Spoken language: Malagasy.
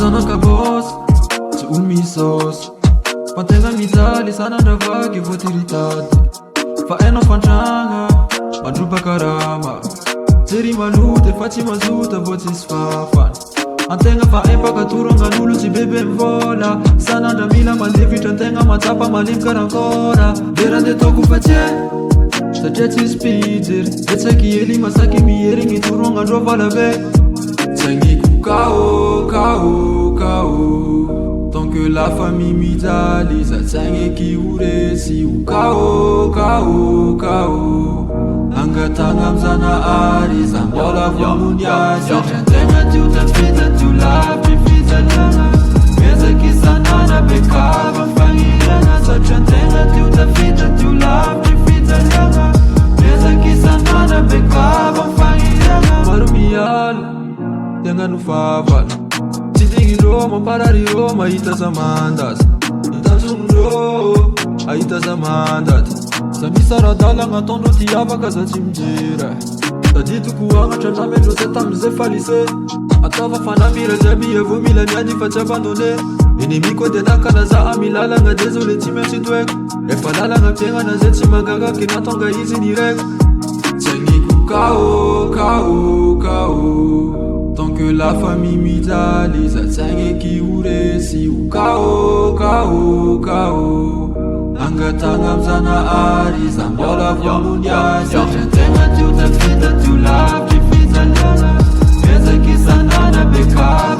Sana kabos, tsy olo misôsy Fantegna mijaly, sana andravaky voatiritady Fa hainao fantragna, mandrobaka rama Jery maloty, fa tsy mazota, vo tsisy fafana Antegna fa empaka torangan'olo tsy bebe mivola Sana andra mila mandevitra antegna matsapa malim karankora Vera nde toko fa tsy satria tsisy pijery Etsaky hely masaky miherigny torangandro valabe Tsagniko kao Tant que la famille mijaly za tsagneky ho resy ho kao Angatagna amizanahary za mbola vonony azy Satria antegna tio tafita tio lavitry fijaliagna Mezaky sanana bekava fagniriagna Satria antegna tio tafita tio lavitry fijaliagna Mezaky sanana bekava fagniriagna Maro miala tegna no favala Tsy dignindrô mampararirô mahita za mandazy Hitanjongindrô ahita za mandaty Za misaradalagna ataondrô ty avaka za tsy mijery Taditoko agnatra namendrô zay tamizay falise Ataova fanamira jiaby avô mila miady fa tsy abandone Ennemi koa de nakana za amilalagna désolé tsy maintsy toeko Efa lalagna mpiaignana zay tsy magagaky natonga izy nireko Tsy agniko kao Tant que la famille mijaly za tsagneky ho resy ho kao Angatagna amizanahary za mbola vonony azy Satria antegna tio tafita tio lavitry fijaliagna Mezaky sanana bekava